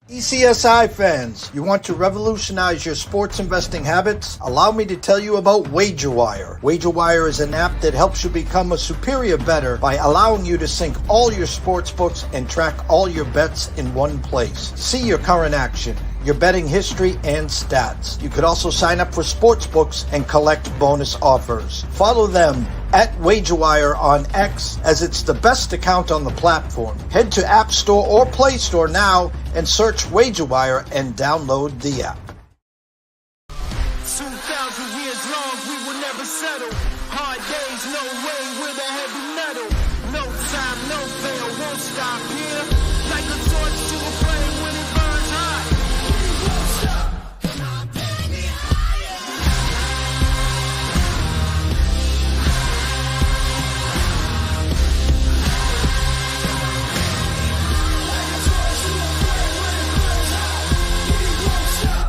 ECSI fans, you want to revolutionize your sports investing habits? Allow me to tell you about WagerWire. WagerWire is an app that helps you become a superior bettor by allowing you to sync all your sports books and track all your bets in one place. See your current action, your betting history, and stats. You could also sign up for sports books and collect bonus offers. Follow them at WagerWire on X, as it's the best account on the platform. Head to App Store or Play Store now and search WagerWire and download the app. 2,000 years long, we will never settle. Hard days, no rain with a heavy metal. No time, no fail, won't stop here. Like a torch to a flame when it burns hot. We won't stop, come on, baby, higher. Like a torch to a flame when it burns hot. We won't stop.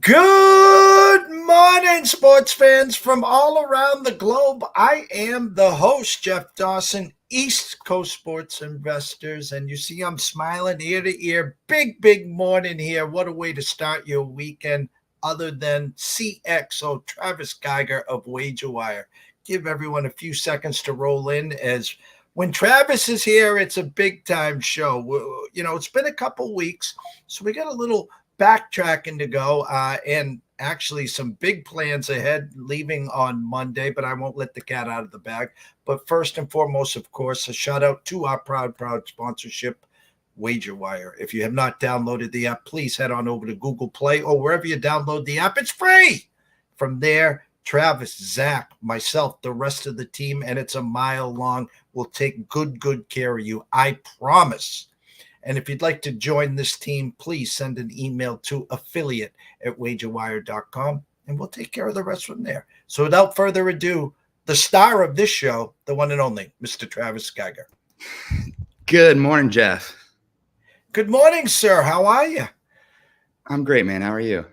Good morning, sports fans from all around the globe. I am the host, Jeff Dawson, East Coast Sports Investors, and you see I'm smiling ear to ear. Big morning here. What a way to start your weekend other than CXO Travis Geiger of WagerWire. Give everyone a few seconds to roll in, as when Travis is here, it's a big-time show. You know, it's been a couple weeks, so we got a little backtracking to go, and actually some big plans ahead leaving on Monday, but I won't let the cat out of the bag. But first and foremost, of course, a shout out to our proud sponsorship, WagerWire. If you have not downloaded the app, please head on over to Google Play or wherever you download the app. It's free. From there, Travis, Zach, myself, the rest of the team, and it's a mile long, will take good care of you. I promise. And if you'd like to join this team, please send an email to affiliate@wagerwire.com, and we'll take care of the rest from there. So without further ado, the star of this show, the one and only, Mr. Travis Geiger. Good morning, Jeff. Good morning, sir. How are you? I'm great, man. How are you?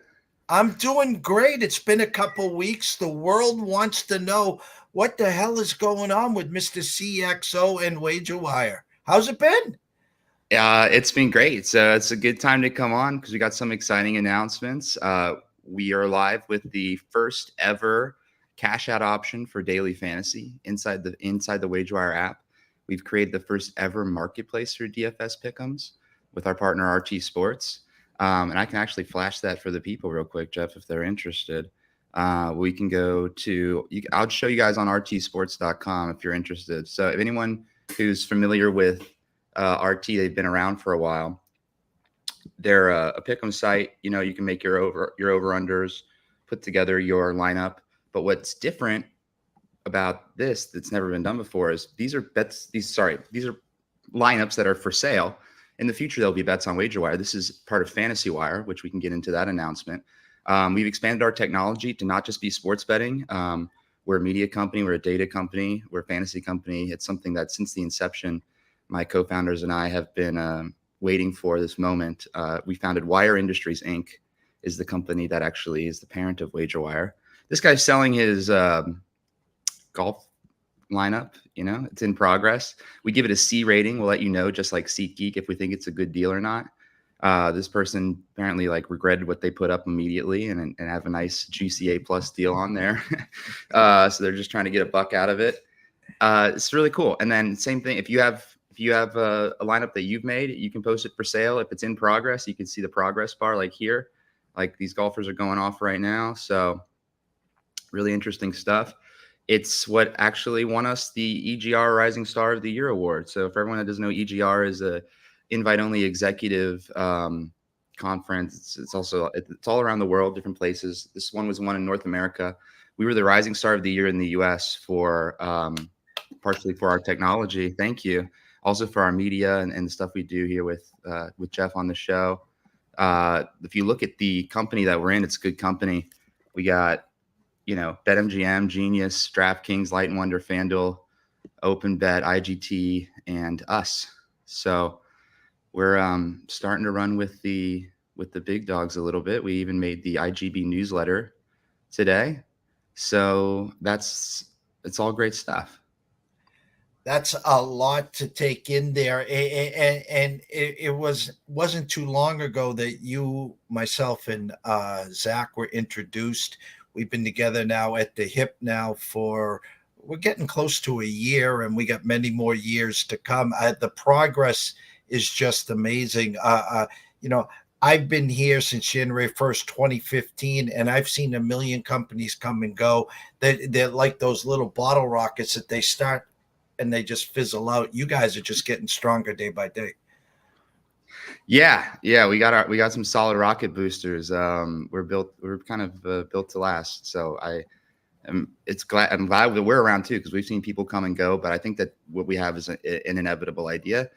I'm doing great. It's been a couple weeks. The world wants to know what the hell is going on with Mr. CXO and WagerWire. How's it been? It's been great. So it's a good time to come on because we got some exciting announcements. We are live with the first ever cash out option for daily fantasy inside the WagerWire app. We've created the first ever marketplace for DFS pick'ems with our partner RT Sports. And I can actually flash that for the people real quick, Jeff, if they're interested. We can go to, I'll show you guys on rtsports.com if you're interested. So if anyone who's familiar with RT, they've been around for a while. They're a pick'em site. You know, you can make your over-unders, put together your lineup. But what's different about this that's never been done before is these are lineups that are for sale. In the future, there'll be bets on WagerWire. This is part of Fantasy Wire, which we can get into that announcement. We've expanded our technology to not just be sports betting. We're a media company, we're a data company, we're a fantasy company. It's something that since the inception, my co-founders and I have been waiting for this moment. We founded Wire Industries, Inc. is the company that actually is the parent of WagerWire. This guy's selling his golf lineup. You know, it's in progress. We give it a C rating. We'll let you know, just like SeatGeek, if we think it's a good deal or not. This person apparently regretted what they put up immediately and have a nice juicy A+ deal on there. So they're just trying to get a buck out of it. It's really cool. And then same thing, if you have a lineup that you've made, you can post it for sale. If it's in progress, you can see the progress bar like here. Like these golfers are going off right now. So really interesting stuff. It's what actually won us the EGR Rising Star of the Year award. So for everyone that doesn't know, EGR is a invite-only executive conference. It's all around the world, different places. This one was won in North America. We were the Rising Star of the Year in the US for partially for our technology. Thank you. Also for our media and the stuff we do here with Jeff on the show. If you look at the company that we're in, it's a good company. We got, BetMGM, Genius, DraftKings, Light and Wonder, FanDuel, OpenBet, IGT, and us. So we're starting to run with the big dogs a little bit. We even made the IGB newsletter today. So it's all great stuff. That's a lot to take in there, and it wasn't too long ago that you, myself, and Zach were introduced. We've been together now at the hip now for we're getting close to a year, and we got many more years to come. The progress is just amazing. You know, I've been here since January 1st, 2015, and I've seen a million companies come and go. They're like those little bottle rockets that they start and they just fizzle out. You guys are just getting stronger day by day. Yeah, we got some solid rocket boosters. We're kind of built to last. So I'm glad that we're around too, because we've seen people come and go. But I think that what we have is an inevitable idea,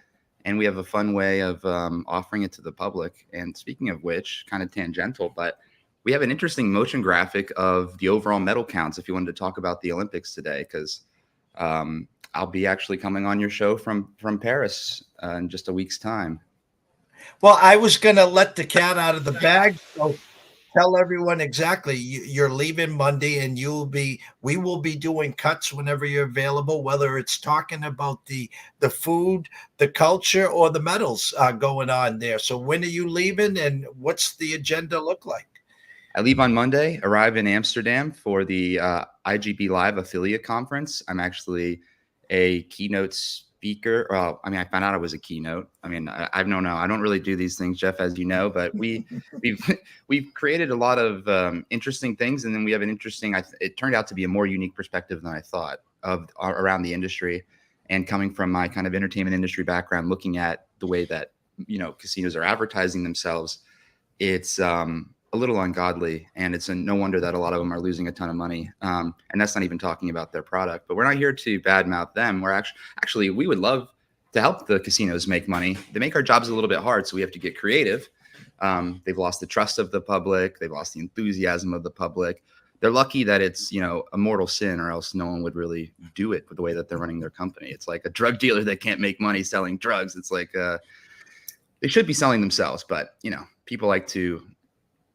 and we have a fun way of offering it to the public. And speaking of which, kind of tangential, but we have an interesting motion graphic of the overall medal counts. If you wanted to talk about the Olympics today, because I'll be actually coming on your show from Paris in just a week's time. Well, I was going to let the cat out of the bag. So tell everyone exactly. You're leaving Monday, and we will be doing cuts whenever you're available, whether it's talking about the food, the culture, or the medals going on there. So when are you leaving, and what's the agenda look like? I leave on Monday, arrive in Amsterdam for the IGB Live Affiliate Conference. I'm actually a keynote speaker. I found out I was a keynote. I don't really do these things, Jeff, as you know, but we've created a lot of interesting things. And then we have an interesting, it turned out to be a more unique perspective than I thought of around the industry. And coming from my kind of entertainment industry background, looking at the way that, casinos are advertising themselves, it's a little ungodly, and it's no wonder that a lot of them are losing a ton of money. And that's not even talking about their product. But we're not here to badmouth them. We're actually we would love to help the casinos make money. They make our jobs a little bit hard, so we have to get creative. They've lost the trust of the public. They've lost the enthusiasm of the public. They're lucky that it's a mortal sin, or else no one would really do it with the way that they're running their company. It's like a drug dealer that can't make money selling drugs. It's like they should be selling themselves, but people like to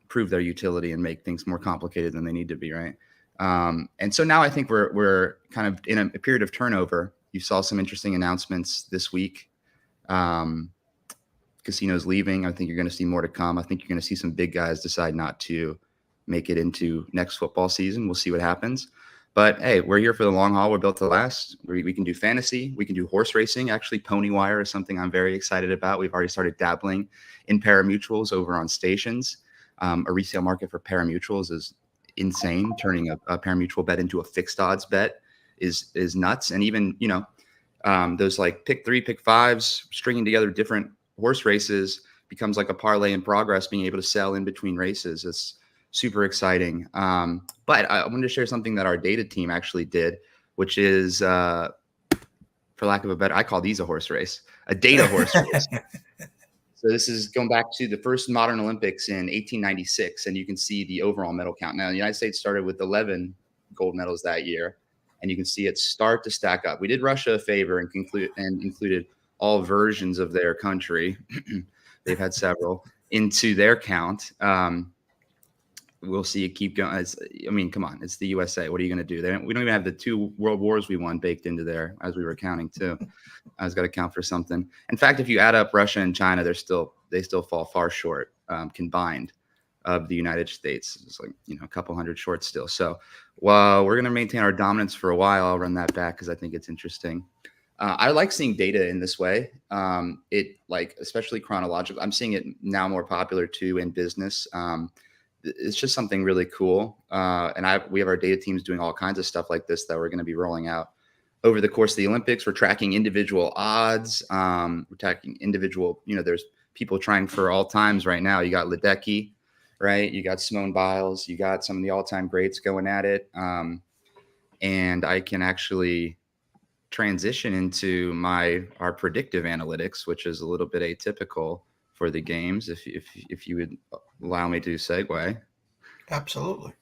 prove their utility and make things more complicated than they need to be, right? And so now I think we're kind of in a period of turnover. You saw some interesting announcements this week. Casinos leaving. I think you're going to see more to come. I think you're going to see some big guys decide not to make it into next football season. We'll see what happens. But hey, we're here for the long haul. We're built to last. We can do fantasy. We can do horse racing. Actually, pony wire is something I'm very excited about. We've already started dabbling in parimutuels over on stations. A resale market for parimutuels is insane. Turning a parimutuel bet into a fixed odds bet is nuts. And even, those like pick 3, pick 5s, stringing together different horse races becomes like a parlay in progress, being able to sell in between races. It's super exciting. But I wanted to share something that our data team actually did, which is, for lack of a better, I call these a horse race, a data horse race. So this is going back to the first modern Olympics in 1896, and you can see the overall medal count. Now, the United States started with 11 gold medals that year, and you can see it start to stack up. We did Russia a favor and included all versions of their country. They've had several into their count. We'll see it keep going. Come on, it's the USA. What are you going to do? We don't even have the 2 world wars we won baked into there as we were counting too. I was got to count for something. In fact, if you add up Russia and China, they still fall far short combined of the United States. It's like a couple hundred short still. So while we're going to maintain our dominance for a while, I'll run that back because I think it's interesting. I like seeing data in this way. Especially chronological. I'm seeing it now more popular too in business. It's just something really cool. We have our data teams doing all kinds of stuff like this that we're going to be rolling out over the course of the Olympics. We're tracking individual odds. We're tracking individual, there's people trying for all times right now. You got Ledecky, right? You got Simone Biles. You got some of the all-time greats going at it. And I can actually transition into our predictive analytics, which is a little bit atypical for the games, if you would allow me to segue. Absolutely.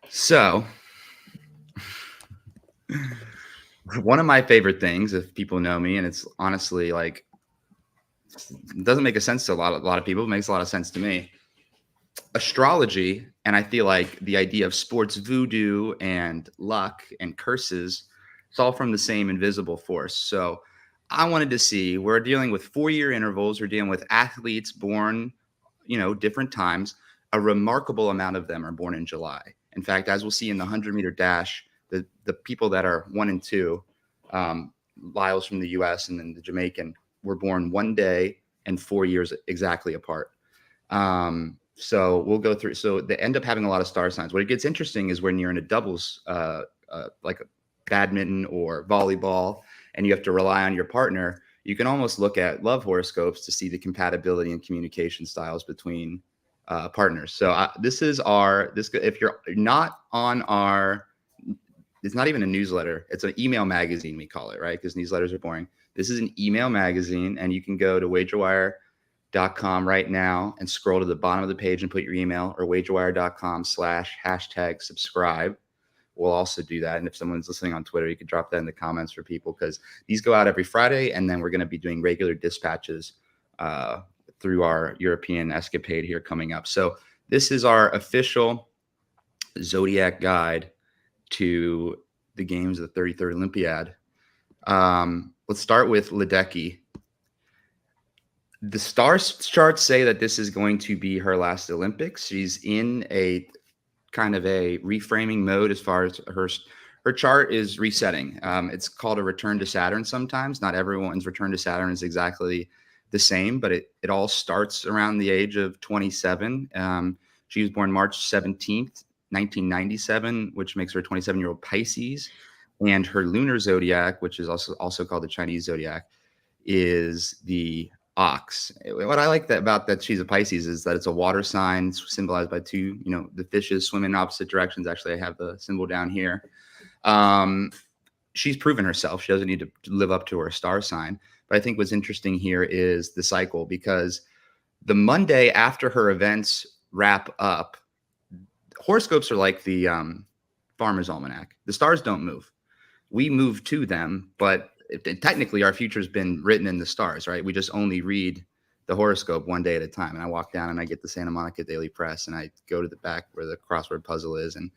So one of my favorite things, if people know me, and it's honestly it doesn't make a sense to a lot of people, it makes a lot of sense to me. Astrology, and I feel like the idea of sports voodoo and luck and curses It's all from the same invisible force. So I wanted to see, we're dealing with 4-year intervals. We're dealing with athletes born, different times. A remarkable amount of them are born in July. In fact, as we'll see in the 100-meter dash, the people that are 1 and 2, Lyles from the U.S. and then the Jamaican, were born 1 day and 4 years exactly apart. So we'll go through. So they end up having a lot of star signs. What it gets interesting is when you're in a doubles, like a badminton or volleyball, and you have to rely on your partner, you can almost look at love horoscopes to see the compatibility and communication styles between partners. So if you're not on our, it's not even a newsletter. It's an email magazine, we call it, right? Because newsletters are boring. This is an email magazine, and you can go to WagerWire.com right now and scroll to the bottom of the page and put your email, or WagerWire.com/#subscribe. We'll also do that. And if someone's listening on Twitter, you could drop that in the comments for people, because these go out every Friday. And then we're going to be doing regular dispatches through our European escapade here coming up. So this is our official Zodiac guide to the games of the 33rd Olympiad. Let's start with Ledecky. The star charts say that this is going to be her last Olympics. She's in a kind of a reframing mode as far as her chart is resetting. It's called a return to Saturn sometimes. Not everyone's return to Saturn is exactly the same, but it all starts around the age of 27. She was born March 17th, 1997, which makes her a 27-year-old Pisces. And her lunar zodiac, which is also called the Chinese zodiac, is the Ox. What I like about that she's a Pisces is that it's a water sign symbolized by two, the fishes swim in opposite directions. Actually, I have the symbol down here. She's proven herself. She doesn't need to live up to her star sign. But I think what's interesting here is the cycle, because the Monday after her events wrap up, horoscopes are like the Farmer's Almanac. The stars don't move. We move to them, but technically our future's been written in the stars, right? We just only read the horoscope one day at a time. And I walk down and I get the Santa Monica Daily Press, and I go to the back where the crossword puzzle is, and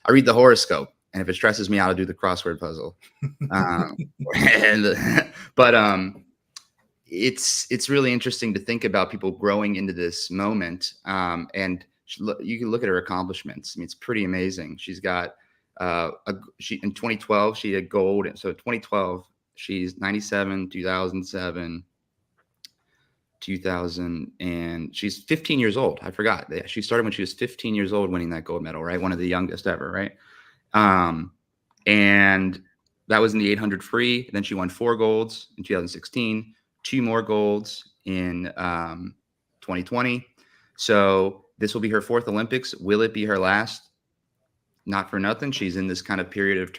I read the horoscope. And if it stresses me out, I'll do the crossword puzzle. It's really interesting to think about people growing into this moment. And you can look at her accomplishments. I mean, it's pretty amazing. She's got in 2012 she had gold. So 2012. She's 97, 2007, 2000, and she's 15 years old. I forgot. She started when she was 15 years old winning that gold medal, right? One of the youngest ever, right? And that was in the 800 free. Then she won 4 golds in 2016, 2 more golds in 2020. So this will be her 4th Olympics. Will it be her last? Not for nothing. She's in this kind of period of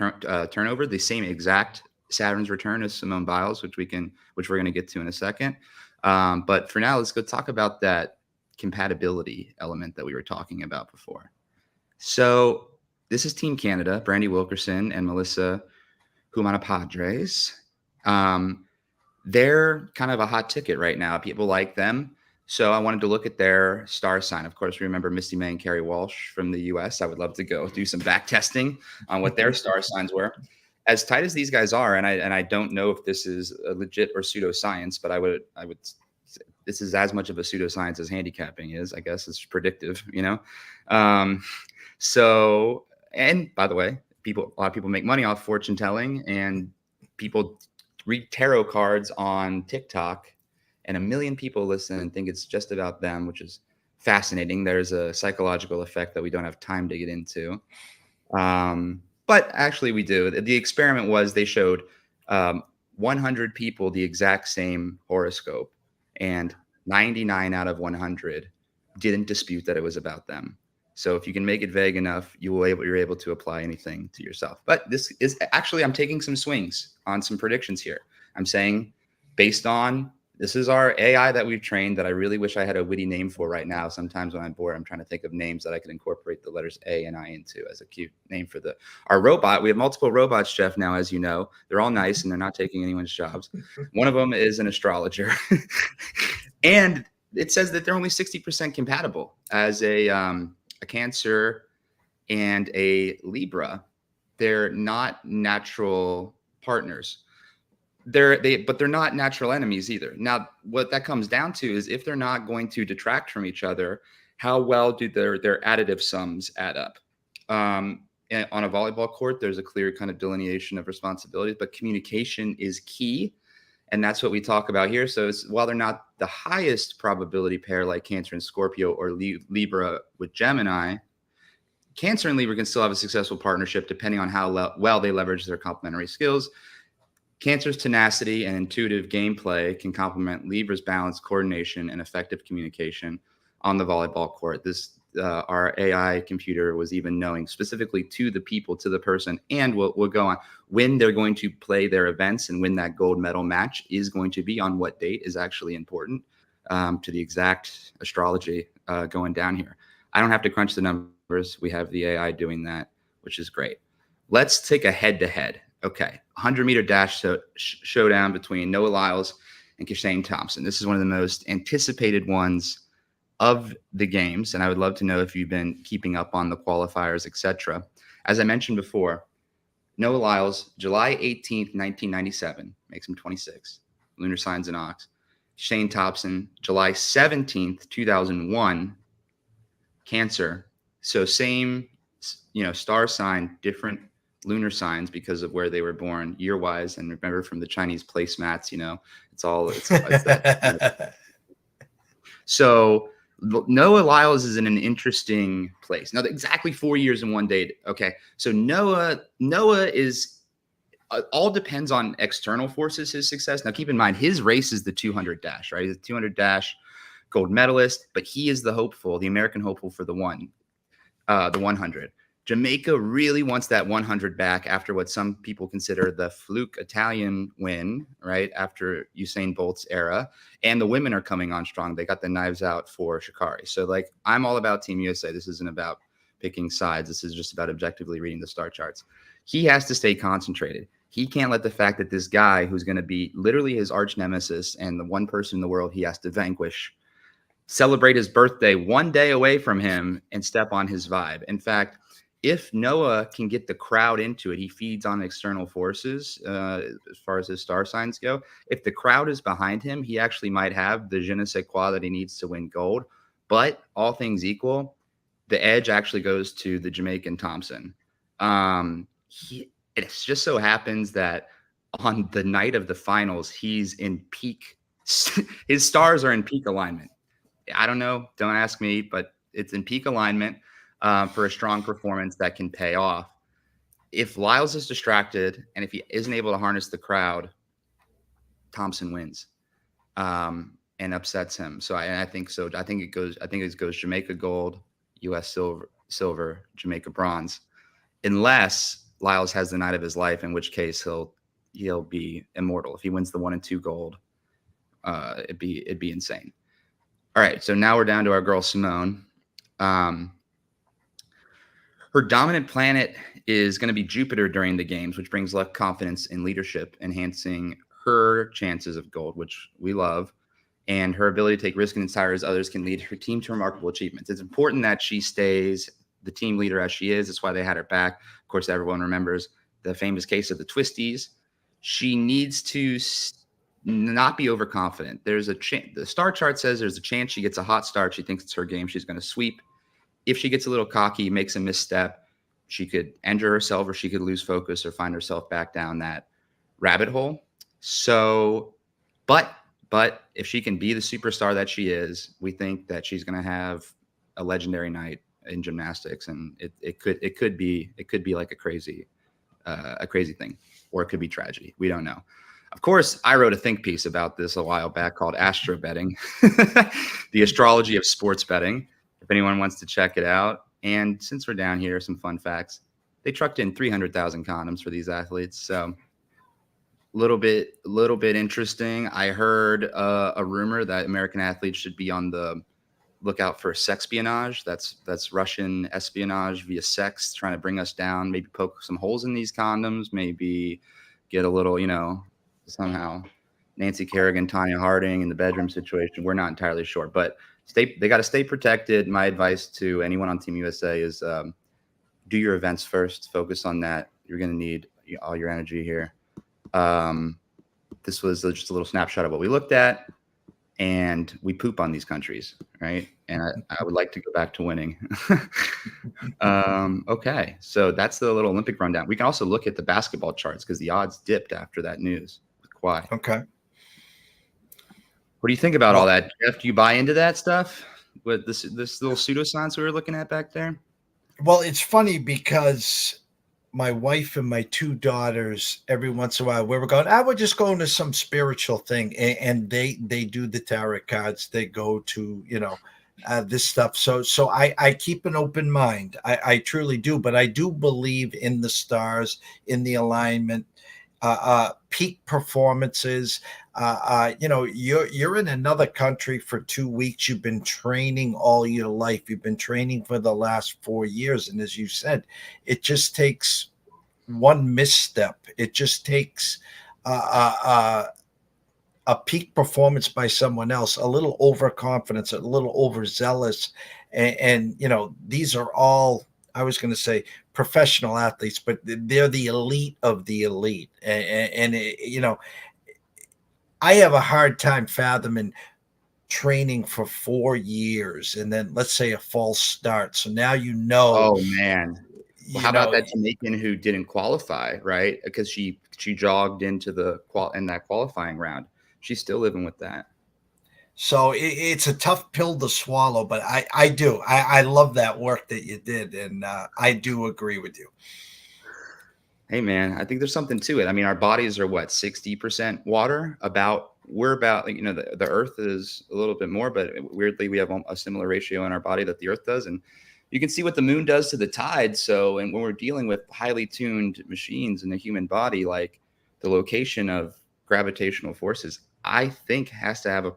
turnover, the same exact Saturn's return as Simone Biles, which we're going to get to in a second. But for now, let's go talk about that compatibility element that we were talking about before. So this is Team Canada, Brandy Wilkerson and Melissa Humana-Padres. They're kind of a hot ticket right now. People like them. So I wanted to look at their star sign. Of course, we remember Misty May and Carrie Walsh from the U.S. I would love to go do some back testing on what their star signs were. As tight as these guys are, and I don't know if this is a legit or pseudoscience, but I would this is as much of a pseudoscience as handicapping is. I guess it's predictive, So, and by the way, a lot of people make money off fortune telling, and people read tarot cards on TikTok, and 1 million people listen and think it's just about them, which is fascinating. There's a psychological effect that we don't have time to get into. But actually we do. The experiment was they showed 100 people the exact same horoscope, and 99 out of 100 didn't dispute that it was about them. So if you can make it vague enough, you're able to apply anything to yourself. But this is actually, I'm taking some swings on some predictions here. I'm saying based on, this is our AI that we've trained that I really wish I had a witty name for right now. Sometimes when I'm bored, I'm trying to think of names that I can incorporate the letters A and I into as a cute name for our robot. We have multiple robots, Jeff, now, as you know. They're all nice and they're not taking anyone's jobs. One of them is an astrologer. And it says that they're only 60% compatible. As a Cancer and a Libra, they're not natural partners. But they're not natural enemies either. Now, what that comes down to is if they're not going to detract from each other, how well do their additive sums add up? And on a volleyball court, there's a clear kind of delineation of responsibilities, but communication is key. And that's what we talk about here. So while they're not the highest probability pair like Cancer and Scorpio or Libra with Gemini, Cancer and Libra can still have a successful partnership depending on how well they leverage their complementary skills. Cancer's tenacity and intuitive gameplay can complement Libra's balance, coordination, and effective communication on the volleyball court. Our AI computer was even knowing specifically to the people, to the person, and we'll go on when they're going to play their events and when that gold medal match is going to be on what date is actually important to the exact astrology going down here. I don't have to crunch the numbers. We have the AI doing that, which is great. Let's take a head-to-head. Okay, 100-meter dash showdown between Noah Lyles and Kishane Thompson. This is one of the most anticipated ones of the games, and I would love to know if you've been keeping up on the qualifiers, etc. As I mentioned before, Noah Lyles, July 18th, 1997, makes him 26, lunar signs in Ox. Kishane Thompson, July 17th, 2001, Cancer. So same, star sign, different lunar signs because of where they were born year-wise. And remember from the Chinese placemats, it's that. So Noah Lyles is in an interesting place. Now, exactly 4 years and 1 day. Okay. So Noah is all depends on external forces, his success. Now, keep in mind, his race is the 200 dash, right? He's a 200 dash gold medalist, but he is the hopeful, the American hopeful for the 100. Jamaica really wants that 100 back after what some people consider the fluke Italian win, right? After Usain Bolt's era. And the women are coming on strong. They got the knives out for Sha'Carri. So, I'm all about Team USA. This isn't about picking sides. This is just about objectively reading the star charts. He has to stay concentrated. He can't let the fact that this guy who's going to be literally his arch nemesis and the one person in the world he has to vanquish celebrate his birthday 1 day away from him and step on his vibe. In fact, if Noah can get the crowd into it, he feeds on external forces as far as his star signs go. If the crowd is behind him, he actually might have the je ne sais quoi that he needs to win gold. But all things equal, the edge actually goes to the Jamaican Thompson. It just so happens that on the night of the finals, he's in peak. His stars are in peak alignment. I don't know. Don't ask me, but it's in peak alignment. For a strong performance that can pay off. If Lyles is distracted and if he isn't able to harness the crowd, Thompson wins and upsets him. So I think so. I think it goes Jamaica gold, U.S. silver, Jamaica bronze, unless Lyles has the night of his life, in which case he'll be immortal. If he wins the 1 and 2 gold, it'd be insane. All right, so now we're down to our girl Simone. Her dominant planet is going to be Jupiter during the games, which brings luck, confidence, and leadership, enhancing her chances of gold, which we love, and her ability to take risk and inspire as others can lead her team to remarkable achievements. It's important that she stays the team leader as she is. That's why they had her back. Of course, everyone remembers the famous case of the Twisties. She needs to not be overconfident. There's the star chart says there's a chance she gets a hot start. She thinks it's her game. She's going to sweep. If she gets a little cocky, makes a misstep, she could injure herself or she could lose focus or find herself back down that rabbit hole. So, but if she can be the superstar that she is, we think that she's going to have a legendary night in gymnastics, and it could be like a crazy thing, or it could be tragedy. We don't know. Of course, I wrote a think piece about this a while back called Astro Betting, the astrology of sports betting. If anyone wants to check it out. And since we're down here, some fun facts. They trucked in 300,000 condoms for these athletes. So a little bit interesting. I heard a rumor that American athletes should be on the lookout for sexpionage. That's Russian espionage via sex, trying to bring us down, maybe poke some holes in these condoms, maybe get a little, somehow Nancy Kerrigan, Tanya Harding in the bedroom situation. We're not entirely sure, but they got to stay protected. My advice to anyone on Team USA is do your events first. Focus on that. You're going to need all your energy here. This was just a little snapshot of what we looked at, and we poop on these countries, right? And I would like to go back to winning. Okay, so that's the little Olympic rundown. We can also look at the basketball charts because the odds dipped after that news with Kawhi. Okay. What do you think about all that, Jeff? Do you buy into that stuff with this little pseudoscience we were looking at back there? Well, it's funny because my wife and my two daughters, every once in a while, we were going, we're just going to some spiritual thing. And they do the tarot cards. They go to, this stuff. So I keep an open mind. I truly do. But I do believe in the stars, in the alignment, peak performances. You're in another country for 2 weeks. You've been training all your life. You've been training for the last 4 years. And as you said, it just takes one misstep. It just takes a peak performance by someone else, a little overconfidence, a little overzealous. And these are all, I was going to say professional athletes, but they're the elite of the elite. And I have a hard time fathoming training for 4 years and then let's say a false start. So now Oh man. Well, how about that Jamaican who didn't qualify, right? Because she jogged into in that qualifying round. She's still living with that. So it's a tough pill to swallow, but I do. I love that work that you did, and I do agree with you. Hey, man, I think there's something to it. I mean, our bodies are 60% water? We're about, the Earth is a little bit more, but weirdly, we have a similar ratio in our body that the Earth does. And you can see what the moon does to the tide. So, and when we're dealing with highly tuned machines in the human body, like the location of gravitational forces, I think has to have a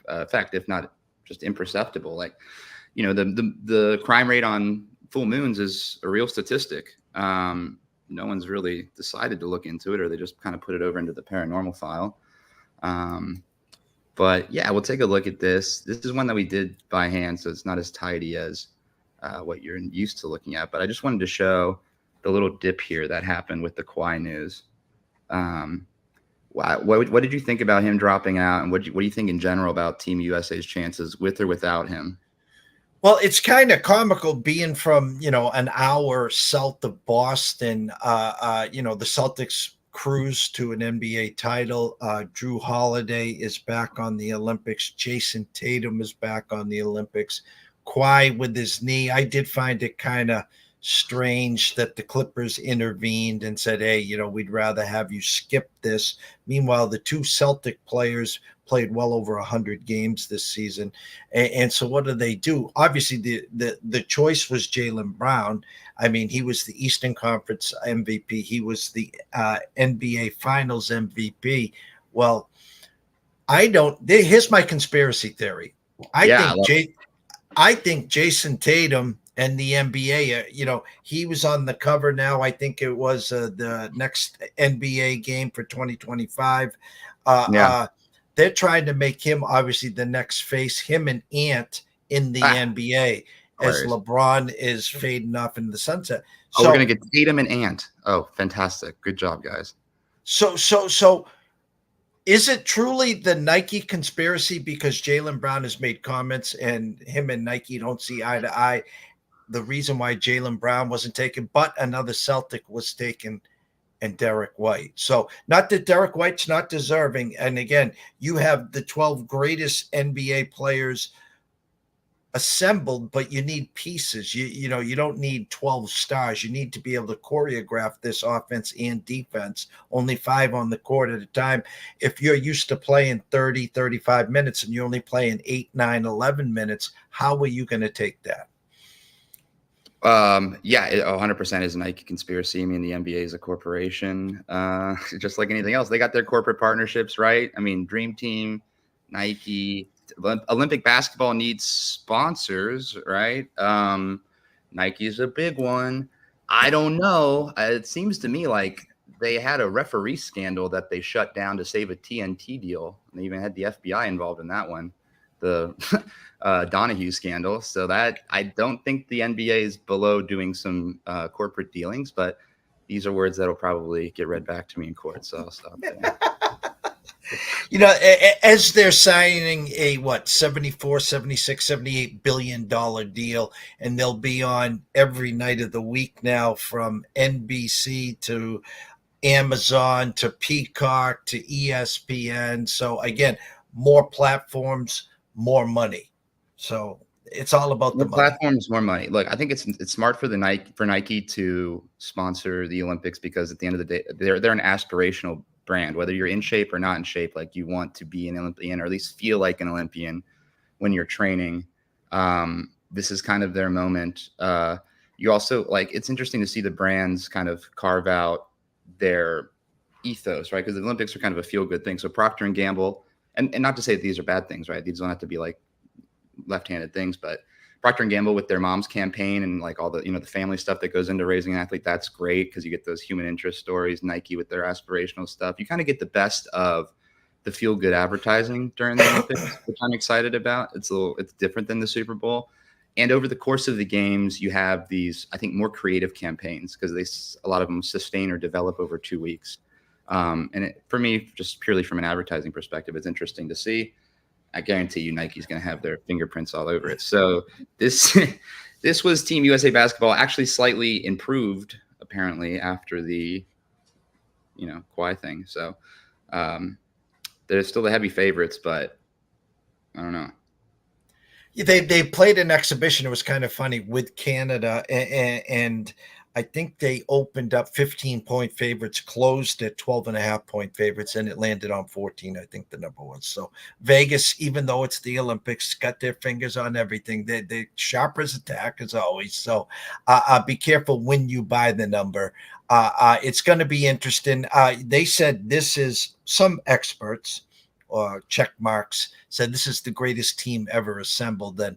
effect, if not just imperceptible. Like, the crime rate on full moons is a real statistic. No one's really decided to look into it, or they just kind of put it over into the paranormal file. But yeah, we'll take a look at this. This is one that we did by hand, so it's not as tidy as what you're used to looking at. But I just wanted to show the little dip here that happened with the Kawhi news. What did you think about him dropping out, and what do you think in general about Team USA's chances with or without him? Well, it's kind of comical being from, an hour south of Boston. The Celtics cruise to an NBA title. Drew Holiday is back on the Olympics. Jason Tatum is back on the Olympics. Kawhi with his knee. I did find it kind of strange that the Clippers intervened and said, hey, we'd rather have you skip this. Meanwhile, the two Celtic players played well over 100 games this season. And so what do? Obviously, the choice was Jaylen Brown. I mean, he was the Eastern Conference MVP. He was the NBA Finals MVP. Well, here's my conspiracy theory. I think Jason Tatum and the NBA, he was on the cover now. I think it was the next NBA game for 2025. They're trying to make him obviously the next face, him and Ant in the NBA as LeBron is fading off into the sunset. So we're going to get Tatum and Ant. Oh, fantastic. Good job, guys. So is it truly the Nike conspiracy because Jaylen Brown has made comments and him and Nike don't see eye to eye? The reason why Jaylen Brown wasn't taken, but another Celtic was taken, and Derek White. So not that Derek White's not deserving. And again, you have the 12 greatest NBA players assembled, but you need pieces. You don't need 12 stars. You need to be able to choreograph this offense and defense, only 5 on the court at a time. If you're used to playing 30, 35 minutes and you're only playing 8, 9, 11 minutes, how are you going to take that? Yeah, it 100% is a Nike conspiracy. I mean, the NBA is a corporation, just like anything else. They got their corporate partnerships, right? I mean, Dream Team, Nike, Olympic basketball needs sponsors, right? Nike is a big one. I don't know. It seems to me like they had a referee scandal that they shut down to save a TNT deal. And they even had the FBI involved in that one. The Donahue scandal. So that I don't think the NBA is below doing some corporate dealings, but these are words that will probably get read back to me in court. So I'll stop there. As they're signing a 74, 76, 78 billion dollar deal, and they'll be on every night of the week now, from NBC to Amazon to Peacock to ESPN. So again, more platforms, more money. So it's all about the More money. platforms, more money. Look, I think it's smart for Nike to sponsor the Olympics, because at the end of the day, they're an aspirational brand. Whether you're in shape or not in shape, like, you want to be an Olympian, or at least feel like an Olympian when you're training. This is kind of their moment. You also, like, it's interesting to see the brands kind of carve out their ethos, right? Because the Olympics are kind of a feel-good thing. So Procter and Gamble, and not to say that these are bad things, right? These don't have to be like left-handed things, but Procter and Gamble with their mom's campaign and like all the, the family stuff that goes into raising an athlete, that's great, because you get those human interest stories. Nike with their aspirational stuff, you kind of get the best of the feel-good advertising during the Olympics, which I'm excited about. It's different than the Super Bowl. And over the course of the games, you have these, I think, more creative campaigns, because a lot of them sustain or develop over 2 weeks. For me, just purely from an advertising perspective, it's interesting to see. I guarantee you Nike's going to have their fingerprints all over it. So this was Team USA basketball, actually slightly improved, apparently, after the, Kawhi thing. So they're still the heavy favorites, but I don't know. They played an exhibition. It was kind of funny with Canada, and I think they opened up 15-point favorites, closed at 12.5-point favorites, and it landed on 14, I think the number was. So Vegas, even though it's the Olympics, got their fingers on everything. They sharp as a tack, as always. So be careful when you buy the number. It's going to be interesting. They said this is, some experts or check marks said this is the greatest team ever assembled. And,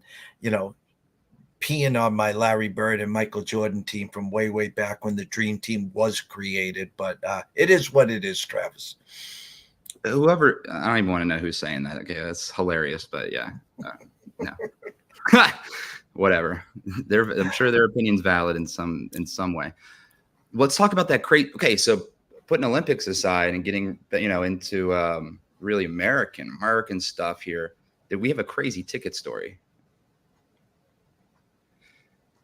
peeing on my Larry Bird and Michael Jordan team from way back when the Dream Team was created. But it is what it is, Travis. Whoever, I don't even want to know who's saying that. Okay, that's hilarious. But yeah, no, whatever. I'm sure their opinion's valid in some way. Let's talk about that crate. Okay, so putting Olympics aside and getting into really American stuff here, that we have a crazy ticket story.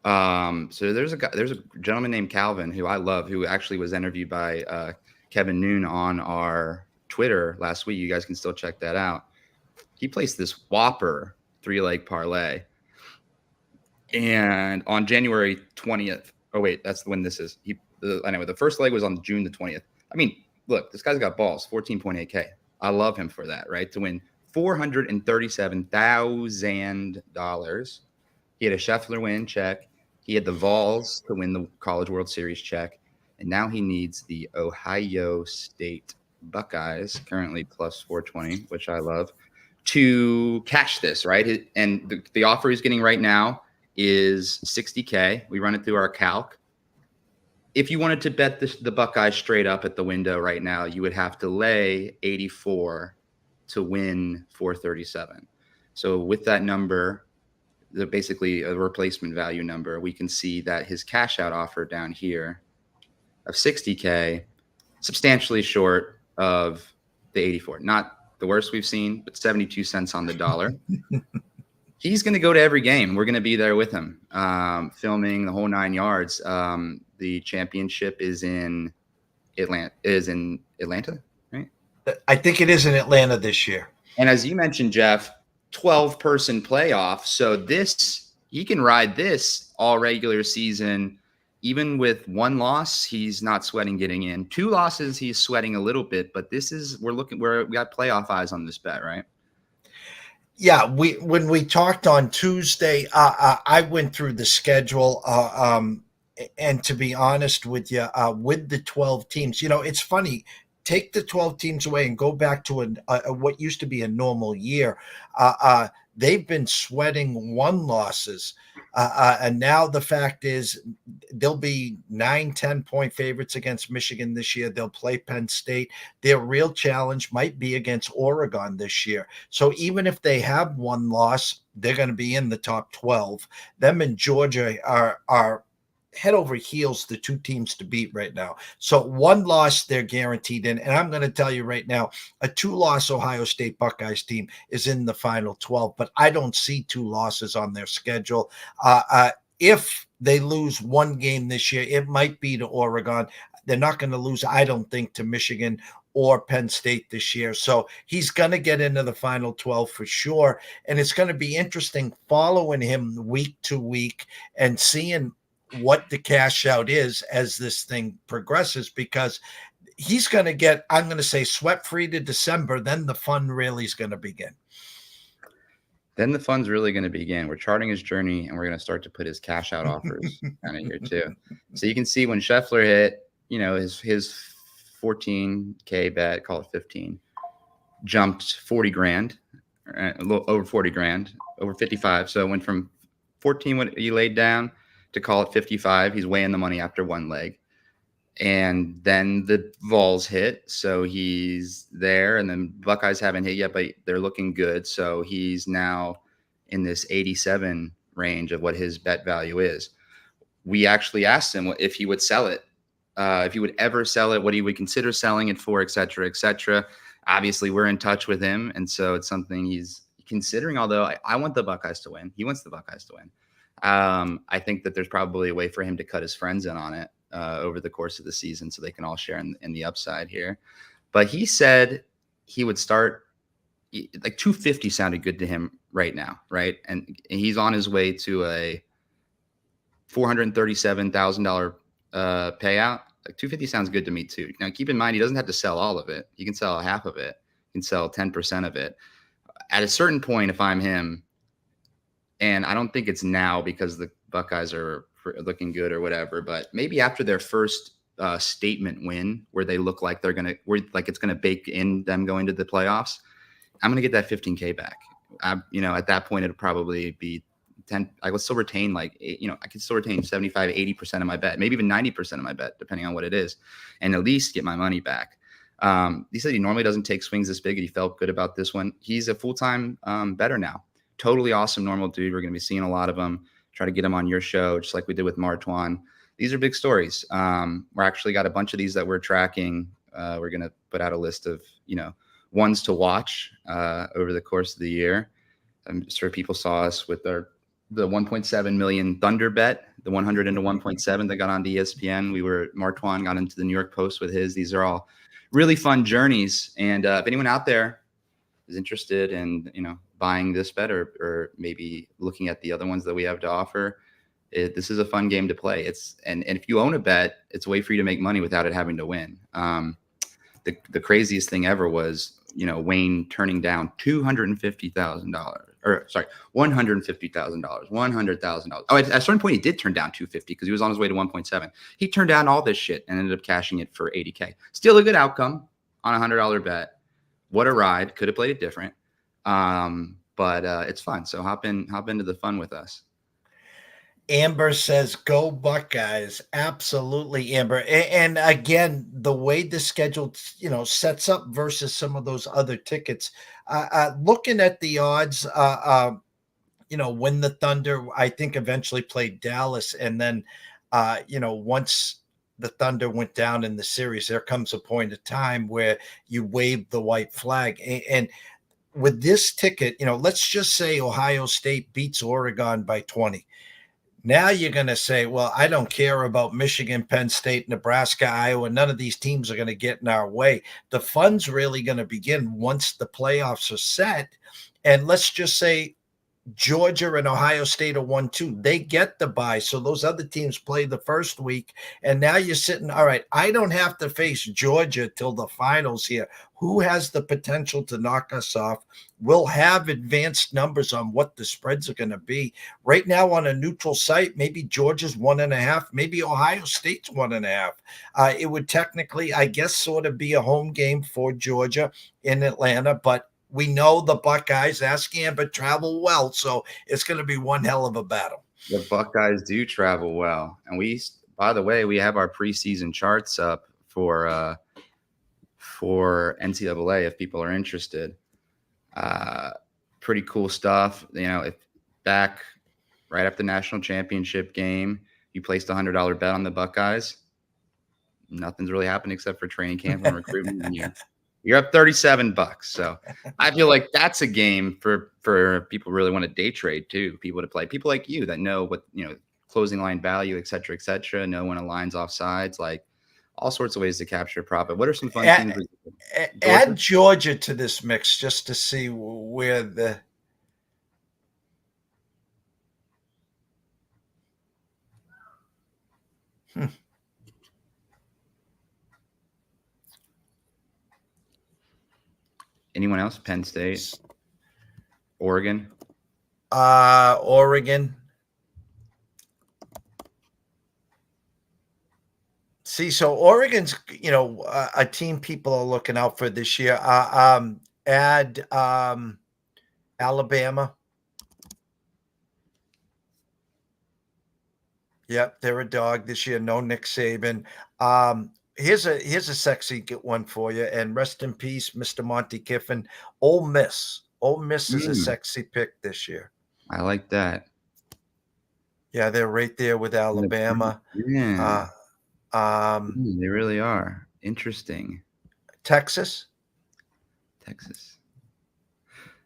So there's a gentleman named Calvin, who I love, who actually was interviewed by Kevin Noon on our Twitter last week. You guys can still check that out. He placed this whopper 3-leg parlay, and on January 20th. Oh wait, that's when this is. Anyway, the first leg was on June the 20th. I mean, look, this guy's got balls. 14.8K. I love him for that, right? To win $437,000. He had a Scheffler win check. He had the Vols to win the College World Series check. And now he needs the Ohio State Buckeyes, currently plus 420, which I love, to cash this, right? And the offer he's getting right now is $60K. We run it through our calc. If you wanted to bet the Buckeyes straight up at the window right now, you would have to lay 84 to win 437. So with that number, basically a replacement value number, we can see that his cash out offer down here of $60K, substantially short of the 84. Not the worst we've seen, but 72 cents on the dollar. He's going to go to every game. We're going to be there with him, filming the whole 9 yards. The championship is in Atlanta, right? I think it is in Atlanta this year. And as you mentioned, Jeff, 12-person playoff. So he can ride this all regular season. Even with one loss, he's not sweating getting in. 2 losses, he's sweating a little bit. But we got playoff eyes on this bet, right? Yeah, when we talked on Tuesday, I went through the schedule. And to be honest with you, with the 12 teams, it's funny. Take the 12 teams away and go back to what used to be a normal year. They've been sweating 1 losses. And now the fact is they'll be 9-10-point favorites against Michigan this year. They'll play Penn State. Their real challenge might be against Oregon this year. So even if they have 1 loss, they're going to be in the top 12. Them and Georgia are head over heels the two teams to beat right now. So one loss they're guaranteed in. And I'm going to tell you right now, a 2-loss Ohio State Buckeyes team is in the final 12, but I don't see 2 losses on their schedule. If they lose one game this year, it might be to Oregon. They're not going to lose, I don't think, to Michigan or Penn State this year. So he's going to get into the final 12 for sure. And it's going to be interesting following him week to week and seeing what the cash out is as this thing progresses, because he's going to get, I'm going to say, sweat free to December. Then the fun really is going to begin. Then the fun's really going to begin. We're charting his journey, and we're going to start to put his cash out offers kind of here too. So you can see when Scheffler hit, his 14K bet, call it 15, jumped 40 grand, a little over 40 grand, over 55. So it went from 14 what he laid down to call it 55. He's weighing the money after one leg. And then the Vols hit, so he's there. And then Buckeyes haven't hit yet, but they're looking good. So he's now in this 87 range of what his bet value is. We actually asked him if he would sell it, if he would ever sell it, what he would consider selling it for, et cetera, et cetera. Obviously, we're in touch with him, and so it's something he's considering, although I want the Buckeyes to win. He wants the Buckeyes to win. I think that there's probably a way for him to cut his friends in on it over the course of the season so they can all share in the upside here. But he said he would start, like 250 sounded good to him right now, right? And he's on his way to a $437,000 payout. Like 250 sounds good to me too. Now keep in mind, he doesn't have to sell all of it. He can sell half of it. He can sell 10% of it. At a certain point, if I'm him, and I don't think it's now because the Buckeyes are looking good or whatever, but maybe after their first statement win, where they look like it's gonna bake in them going to the playoffs, I'm gonna get that 15K back. At that point, it'll probably be 10. I would still retain I could still retain 75, 80% of my bet, maybe even 90% of my bet, depending on what it is, and at least get my money back. He said he normally doesn't take swings this big, and he felt good about this one. He's a full-time bettor now. Totally awesome, normal dude. We're going to be seeing a lot of them. Try to get him on your show, just like we did with Martwan. These are big stories. We're actually got a bunch of these that we're tracking. We're going to put out a list of, ones to watch over the course of the year. I'm sure people saw us with the 1.7 million Thunder bet, the 100 into 1.7 that got on ESPN. Martwan got into the New York Post with his. These are all really fun journeys. And if anyone out there is interested in, buying this bet or maybe looking at the other ones that we have to offer, this is a fun game to play. And if you own a bet, it's a way for you to make money without it having to win. The craziest thing ever was, Wayne turning down $150,000. $100,000. Oh, at a certain point, he did turn down 250 because he was on his way to 1.7. He turned down all this shit and ended up cashing it for 80K. Still a good outcome on a $100 bet. What a ride. Could have played it different. But it's fun. So hop into the fun with us. Amber says, go Buckeyes. Absolutely, Amber. And again, the way the schedule, sets up versus some of those other tickets, looking at the odds, when the Thunder, I think, eventually played Dallas. And then, once the Thunder went down in the series, there comes a point of time where you wave the white flag. And with this ticket, let's just say Ohio State beats Oregon by 20. Now you're going to say, well, I don't care about Michigan, Penn State, Nebraska, Iowa. None of these teams are going to get in our way. The fun's really going to begin once the playoffs are set. And let's just say Georgia and Ohio State are 1-2. They get the bye. So those other teams play the first week. And now you're sitting, all right, I don't have to face Georgia till the finals here. Who has the potential to knock us off? We'll have advanced numbers on what the spreads are going to be. Right now on a neutral site, maybe Georgia's 1.5, maybe Ohio State's 1.5. It would technically, I guess, sort of be a home game for Georgia in Atlanta, but we know the Buckeyes, ask Amber, travel well, so it's going to be one hell of a battle. The Buckeyes do travel well. And by the way, we have our preseason charts up for NCAA if people are interested. Pretty cool stuff. If back right after the national championship game, you placed $100 bet on the Buckeyes. Nothing's really happened except for training camp and recruitment, and you're up $37. So I feel like that's a game for people who really want to day trade too. People to play. People like you that know what closing line value, et cetera, know when a line's offsides, like all sorts of ways to capture profit. What are some fun things? Add Georgia to this mix just to see where the. Anyone else? Penn State, Oregon. Oregon. See, so Oregon's, a team people are looking out for this year. Add Alabama. Yep, they're a dog this year. No Nick Saban. Here's a sexy one for you, and rest in peace, Mr. Monty Kiffin. Ole Miss. Ole Miss is a sexy pick this year. I like that. Yeah, they're right there with Alabama. Yeah. They really are. Interesting. Texas.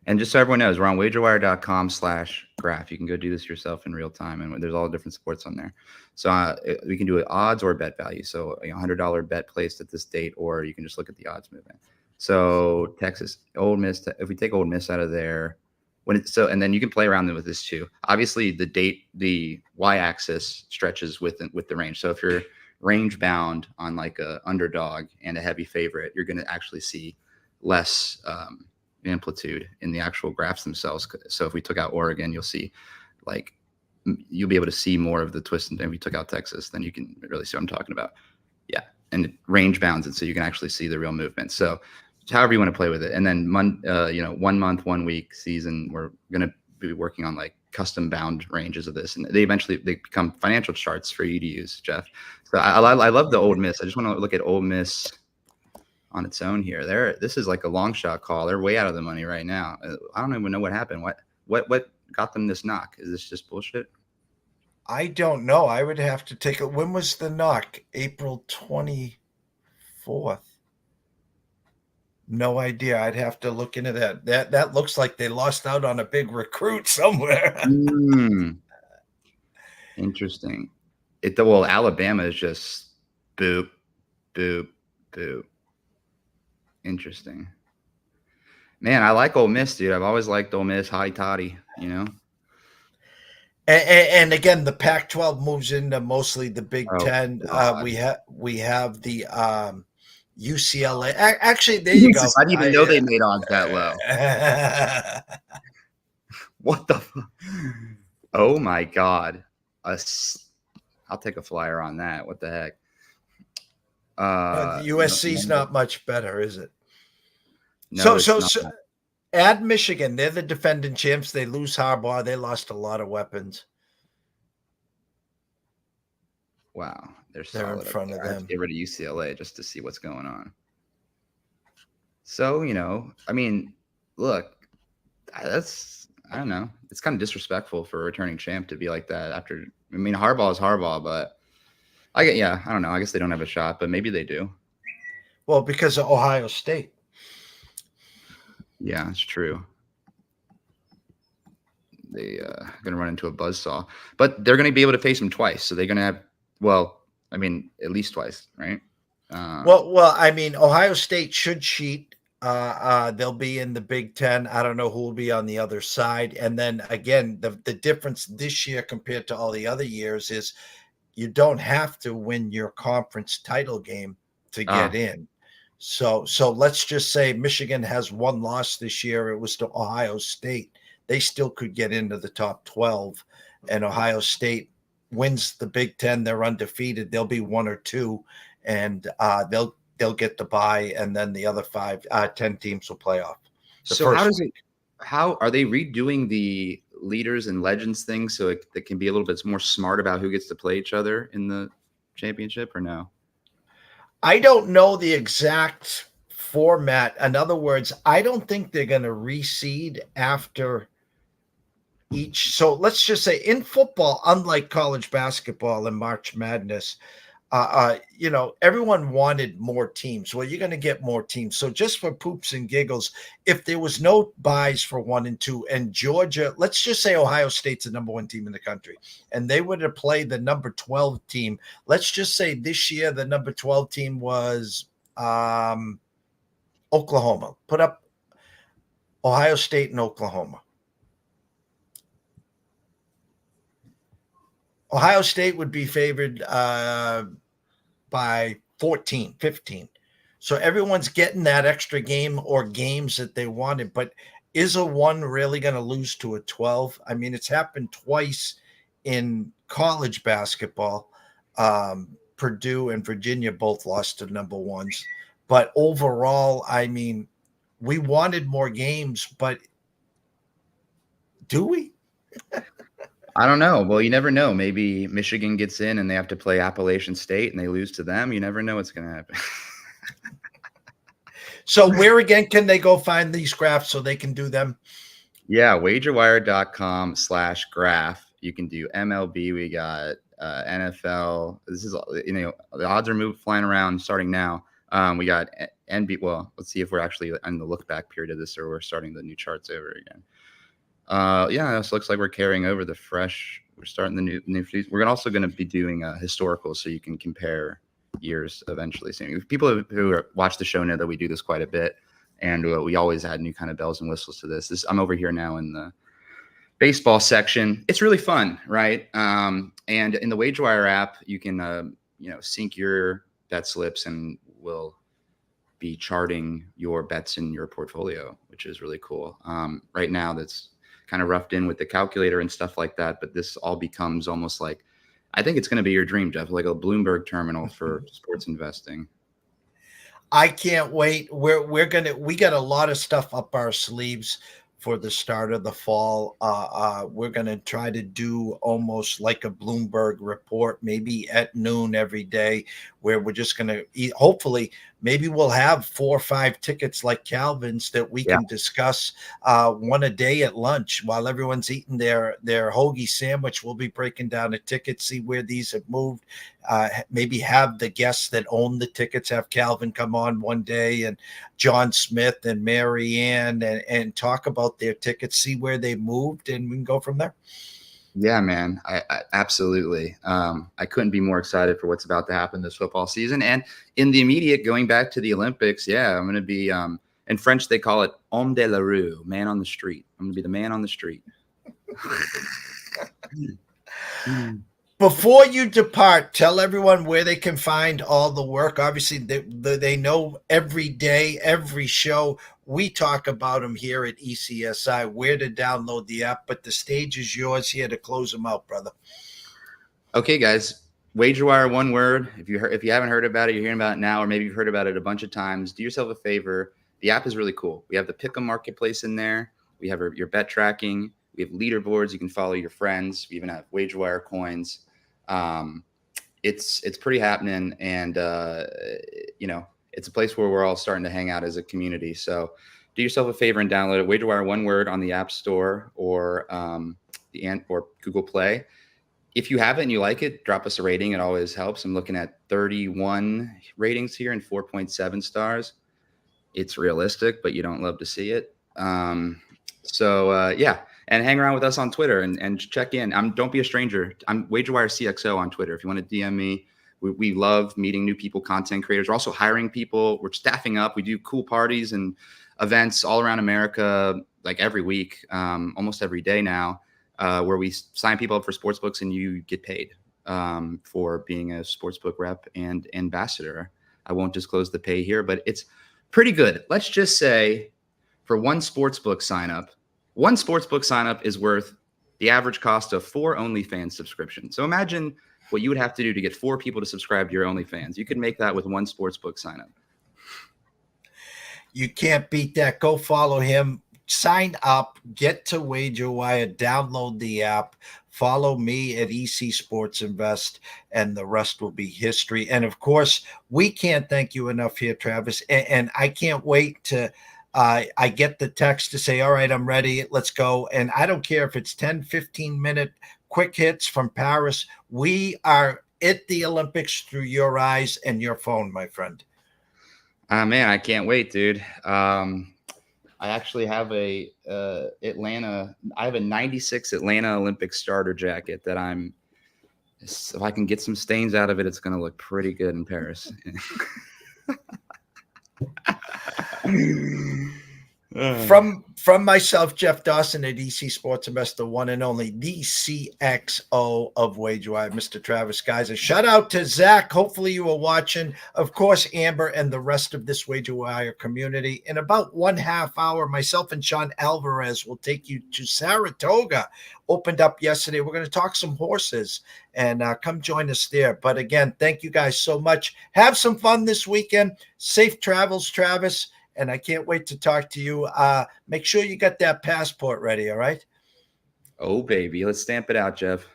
And just so everyone knows, we're on wagerwire.com/graph. You can go do this yourself in real time, and there's all the different sports on there. So we can do odds or bet value. So a $100 bet placed at this date, or you can just look at the odds movement. So Texas, Ole Miss. If we take Ole Miss out of there, and then you can play around with this too. Obviously, the y-axis stretches with the range. So if you're range bound on like a underdog and a heavy favorite, you're going to actually see less amplitude in the actual graphs themselves. So if we took out Oregon, you'll see you'll be able to see more of the twist. And if we took out Texas, then you can really see what I'm talking about. Yeah. And it range bounds it so you can actually see the real movement. So however you want to play with it. And then 1 month, 1 week season, we're going to be working on like custom bound ranges of this, and they become financial charts for you to use, Jeff. So I love the Ole Miss. I just want to look at Ole Miss on its own here. This is like a long shot call. They're way out of the money right now. I don't even know what happened. What got them this knock? Is this just bullshit? I don't know. I would have to take it. When was the knock? April 24th. No idea. I'd have to look into that. That looks like they lost out on a big recruit somewhere. Interesting. Alabama is just boop, boop, boop. Interesting. Man, I like Ole Miss, dude. I've always liked Ole Miss, high toddy, And again, the Pac-12 moves into mostly the Big Ten. We have the UCLA. Actually, there you go. I didn't even know they made odds that low. What the fuck? Oh my God. I'll take a flyer on that. What the heck? USC's not much better, is it? No, so add Michigan. They're the defending champs. They lose Harbaugh. They lost a lot of weapons. Wow. They're in front of them. Get rid of UCLA just to see what's going on. So, I mean, look, I don't know. It's kind of disrespectful for a returning champ to be like that after. I mean, Harbaugh is Harbaugh, but I don't know. I guess they don't have a shot, but maybe they do. Well, because of Ohio State. Yeah, it's true. They're going to run into a buzzsaw, but they're going to be able to face him twice. So they're going to have, at least twice, right? Ohio State should cheat. They'll be in the Big Ten. I don't know who will be on the other side. And then again, the difference this year compared to all the other years is you don't have to win your conference title game to get in. So let's just say Michigan has one loss this year. It was to Ohio State. They still could get into the top 12, and Ohio State wins the Big Ten. They're undefeated. They'll be 1 or 2, and they'll get the bye, and then the other 10 teams will play off. How are they redoing the leaders and legends thing so it can be a little bit more smart about who gets to play each other in the championship, or no? I don't know the exact format. In other words, I don't think they're going to reseed after each. So let's just say in football, unlike college basketball and March Madness, everyone wanted more teams. Well, you're going to get more teams. So just for poops and giggles, if there was no buys for 1 and 2, and Georgia, let's just say Ohio State's the number 1 team in the country, and they were to play the number 12 team. Let's just say this year the number 12 team was Oklahoma. Put up Ohio State and Oklahoma. Ohio State would be favored by 14, 15. So everyone's getting that extra game or games that they wanted. But is a 1 really going to lose to a 12? I mean, it's happened twice in college basketball. Purdue and Virginia both lost to number 1s. But overall, I mean, we wanted more games, but do we? I don't know. Well, you never know. Maybe Michigan gets in and they have to play Appalachian State and they lose to them. You never know what's going to happen. So where again can they go find these graphs so they can do them? Yeah, wagerwire.com/graph. You can do MLB. We got NFL. This is, the odds are flying around starting now. We got NBA. Well, let's see if we're actually in the look back period of this or we're starting the new charts over again. Yeah, this looks like we're carrying over the fresh. We're starting the new. We're also going to be doing historical, so you can compare years eventually. So people who watch the show know that we do this quite a bit, and we always add new kind of bells and whistles to this. I'm over here now in the baseball section. It's really fun, right? And in the WagerWire app, you can sync your bet slips, and we'll be charting your bets in your portfolio, which is really cool. Right now, that's kind of roughed in with the calculator and stuff like that, but this all becomes almost like, I think it's going to be your dream, Jeff, like a Bloomberg terminal for sports investing. I can't wait. We got a lot of stuff up our sleeves for the start of the fall. We're going to try to do almost like a Bloomberg report, maybe at noon every day, where we're just going to hopefully maybe we'll have 4 or 5 tickets like Calvin's that we can discuss one a day at lunch while everyone's eating their hoagie sandwich. We'll be breaking down a ticket, see where these have moved. Maybe have the guests that own the tickets, have Calvin come on one day and John Smith and Mary Ann and talk about their tickets, see where they moved, and we can go from there. Yeah, man. I absolutely. I couldn't be more excited for what's about to happen this football season. And in the immediate, going back to the Olympics, yeah, I'm going to be, in French, they call it homme de la rue, man on the street. I'm going to be the man on the street. Before you depart, tell everyone where they can find all the work. Obviously, they know every day, every show, we talk about them here at ECSI, where to download the app, but the stage is yours here to close them out, brother. Okay, guys. WagerWire, one word. If you haven't heard about it, you're hearing about it now, or maybe you've heard about it a bunch of times. Do yourself a favor. The app is really cool. We have the Pick'em marketplace in there. We have your bet tracking. We have leaderboards. You can follow your friends. We even have WagerWire coins. It's pretty happening, and it's a place where we're all starting to hang out as a community. So do yourself a favor and download it. WagerWire, one word, on the App Store or Google Play. If you have it and you like it, drop us a rating. It always helps. I'm looking at 31 ratings here and 4.7 stars. It's realistic, but you don't love to see it. Yeah. And hang around with us on Twitter and check in. Don't be a stranger. I'm WagerWire CXO on Twitter. If you want to DM me, we love meeting new people, content creators. We're also hiring people. We're staffing up. We do cool parties and events all around America, like every week, almost every day now, where we sign people up for sportsbooks and you get paid for being a sportsbook rep and ambassador. I won't disclose the pay here, but it's pretty good. Let's just say for one sportsbook sign up is worth the average cost of 4 OnlyFans subscriptions. So imagine what you would have to do to get 4 people to subscribe to your OnlyFans. You could make that with one sportsbook sign up. You can't beat that. Go follow him. Sign up. Get to WagerWire. Download the app. Follow me at EC Sports Invest, and the rest will be history. And, of course, we can't thank you enough here, Travis. And I can't wait to I get the text to say, all right, I'm ready. Let's go. And I don't care if it's 10, 15-minute quick hits from Paris. We are at the Olympics through your eyes and your phone, my friend. Man, I can't wait, dude. I actually have a Atlanta. I have a '96 Atlanta Olympic starter jacket that if I can get some stains out of it, it's going to look pretty good in Paris. From myself, Jeff Dawson at EC Sports Investor, one and only, the CXO of WagerWire, Mr. Travis Geiger. Shout out to Zach. Hopefully you were watching. Of course, Amber and the rest of this WagerWire community. In about 1/2 hour, myself and Sean Alvarez will take you to Saratoga. Opened up yesterday. We're going to talk some horses, and come join us there. But again, thank you guys so much. Have some fun this weekend. Safe travels, Travis. And I can't wait to talk to you. Make sure you got that passport ready, all right? Oh, baby. Let's stamp it out, Jeff.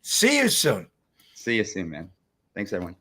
See you soon. See you soon, man. Thanks, everyone.